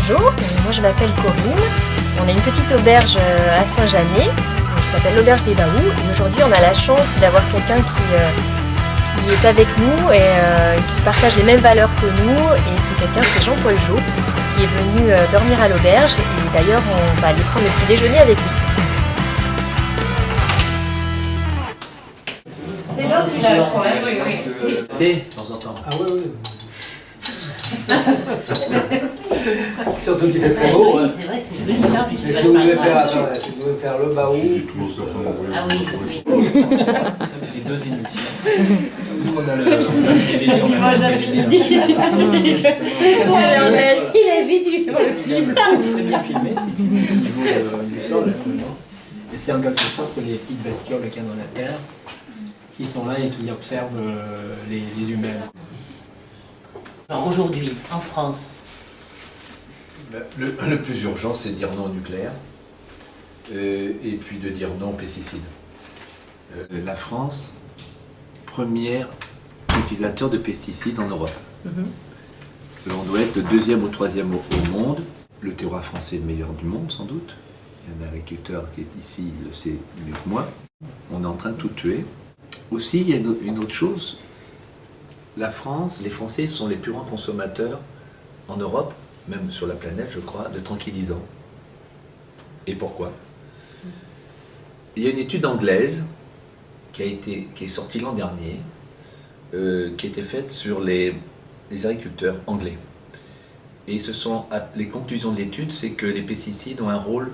Bonjour, moi je m'appelle Corinne. On a une petite auberge à Saint-Janet, qui s'appelle l'auberge des Baous. Et aujourd'hui on a la chance d'avoir quelqu'un qui est avec nous et qui partage les mêmes valeurs que nous. Et ce quelqu'un c'est Jean-Paul Jo, qui est venu dormir à l'auberge. Et d'ailleurs on va aller prendre le petit déjeuner avec lui. C'est gentil là, je crois. De temps en temps. Ah oui, oui. Surtout qu'il fait très beau. C'est vrai, c'est joli. Mais si vous voulez faire le baou. Ah oui, oui. C'était deux inutiles. Nous, on a le. Dis-moi jamais midi, si tu sais. S'il est vite, il faut le film. C'est très bien filmé, c'est filmé au niveau du sol. Et c'est en quelque sorte les petites bestioles qu'il y a dans la terre qui sont là et qui observent les humains. Alors aujourd'hui, en France, Le plus urgent, c'est de dire non au nucléaire et puis de dire non aux pesticides. La France, premier utilisateur de pesticides en Europe. On doit être le deuxième ou troisième au monde. Le terroir français est le meilleur du monde, sans doute. Il y a un agriculteur qui est ici, il le sait mieux que moi. On est en train de tout tuer. Aussi, il y a une autre chose. La France, les Français sont les plus grands consommateurs en Europe, même sur la planète, je crois, de tranquillisants. Et pourquoi? Il y a une étude anglaise qui est sortie l'an dernier, qui a été faite sur les agriculteurs anglais. Et les conclusions de l'étude, c'est que les pesticides ont un rôle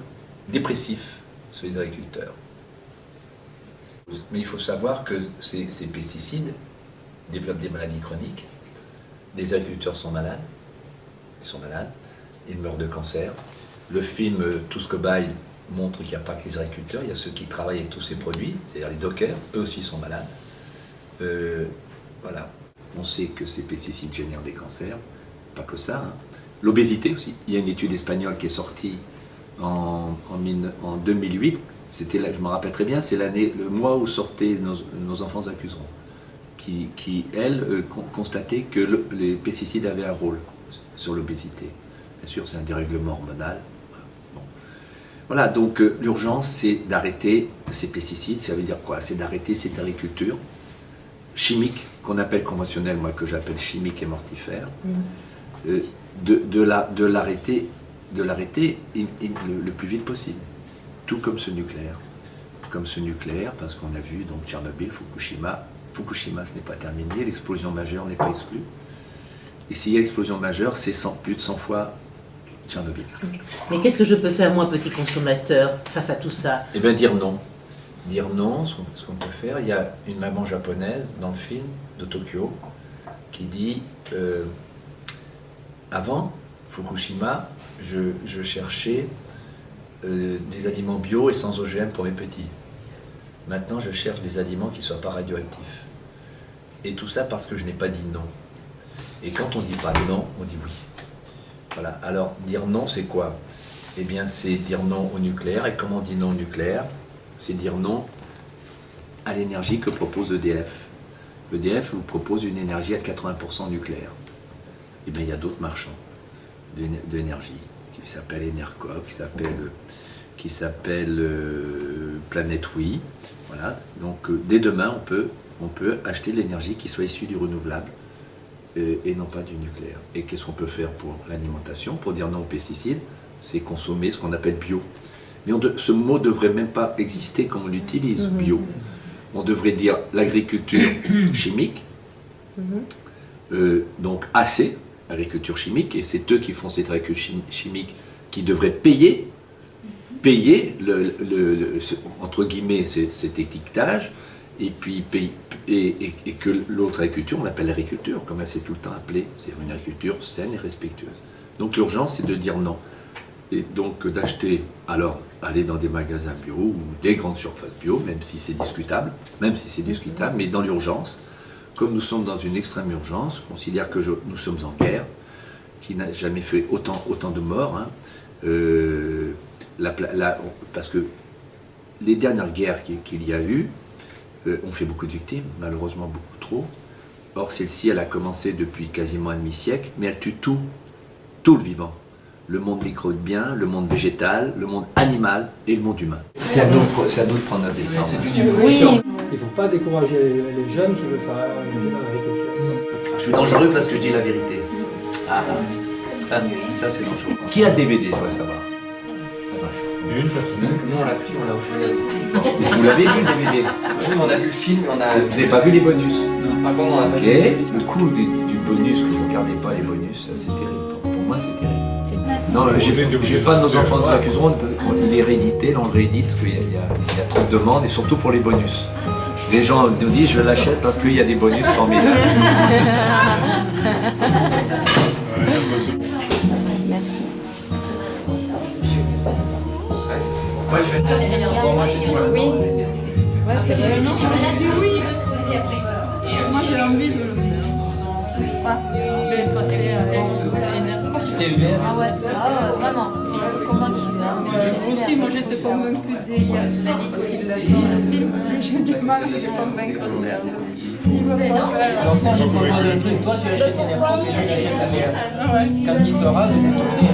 dépressif sur les agriculteurs. Mais il faut savoir que ces pesticides développent des maladies chroniques. Les agriculteurs sont malades. Ils meurent de cancer. Le film Tous Cobayes montre qu'il n'y a pas que les agriculteurs, il y a ceux qui travaillent avec tous ces produits, c'est-à-dire les dockers, eux aussi sont malades. Voilà. On sait que ces pesticides génèrent des cancers, pas que ça. Hein. L'obésité aussi. Il y a une étude espagnole qui est sortie en 2008. C'était là, je me rappelle très bien, c'est le mois où sortaient Nos enfants accuseront, qui elle, constatait que les pesticides avaient un rôle sur l'obésité. Bien sûr, c'est un dérèglement hormonal. Bon. Voilà, donc l'urgence, c'est d'arrêter ces pesticides. Ça veut dire quoi? C'est d'arrêter cette agriculture chimique, qu'on appelle conventionnelle, moi que j'appelle chimique et mortifère, de l'arrêter le plus vite possible. Tout comme ce nucléaire. Parce qu'on a vu donc Tchernobyl, Fukushima. Fukushima, ce n'est pas terminé, l'explosion majeure n'est pas exclue. Et s'il y a explosion majeure, c'est plus de 100 fois Tchernobyl. mais qu'est-ce que je peux faire, moi, petit consommateur, face à tout ça? Eh bien, dire non. Dire non, ce qu'on peut faire. Il y a une maman japonaise dans le film de Tokyo qui dit avant Fukushima, je cherchais des aliments bio et sans OGM pour mes petits. Maintenant, je cherche des aliments qui ne soient pas radioactifs. Et tout ça parce que je n'ai pas dit non. Et quand on ne dit pas non, on dit oui. Voilà. Alors, dire non, c'est quoi? Eh bien, c'est dire non au nucléaire. Et comment on dit non au nucléaire? C'est dire non à l'énergie que propose EDF. EDF vous propose une énergie à 80% nucléaire. Eh bien, il y a d'autres marchands d'énergie qui s'appellent Enercop, qui s'appelle Planète Oui. Voilà. Donc, dès demain, on peut acheter de l'énergie qui soit issue du renouvelable et non pas du nucléaire. Et qu'est-ce qu'on peut faire pour l'alimentation? Pour dire non aux pesticides, c'est consommer ce qu'on appelle bio. Mais ce mot ne devrait même pas exister comme on l'utilise, bio. On devrait dire l'agriculture chimique, donc AC, agriculture chimique, et c'est eux qui font cette agriculture chimique qui devraient payer entre guillemets cet étiquetage, et puis et que l'autre agriculture, on l'appelle l'agriculture, comme elle s'est tout le temps appelée, c'est une agriculture saine et respectueuse. Donc l'urgence, c'est de dire non. Et donc d'acheter, alors aller dans des magasins bio ou des grandes surfaces bio, même si c'est discutable, mais dans l'urgence, comme nous sommes dans une extrême urgence, je considère que nous sommes en guerre, qui n'a jamais fait autant de morts, hein, parce que les dernières guerres qu'il y a eu ont fait beaucoup de victimes, malheureusement beaucoup trop. Or celle-ci, elle a commencé depuis quasiment un demi-siècle, mais elle tue tout le vivant. le monde microbien, le monde végétal, le monde animal et le monde humain. C'est à nous de prendre notre destin. C'est une évolution. Il ne faut pas décourager les jeunes qui veulent s'engager dans l'agriculture. Je suis dangereux parce que je dis la vérité. Ah, ça c'est dangereux. Qui a le DVD, je voudrais savoir? Une personne. Nous, on l'a pris, on l'a offert. Vous l'avez vu le DVD? Oui, mais on a vu le film, on a... Vous n'avez pas vu les bonus? Par contre, on a pas Ok. vu. Le coût du bonus, que vous ne regardez pas les bonus, ça c'est terrible. Pour moi, c'est terrible. Non, j'ai pas de nos enfants nous accuseront, il est réédité, là on le réédite, parce qu'il y a trop de demandes, et surtout pour les bonus. Les gens nous disent je l'achète parce qu'il y a des bonus formidables. Oui. Ouais, c'est vrai. Oui. Moi j'ai envie de le pas de passer à l'énergie. Ah ouais, vraiment. Comment tu aussi, moi j'étais convaincue dès hier soir qu'il a dans le film. J'ai du mal à le convaincre ça. Il veut pas faire. Alors ça, je te propose un truc. Toi, tu achètes Energy et lui, il achète la BF. Quand il sera, je vais tourner.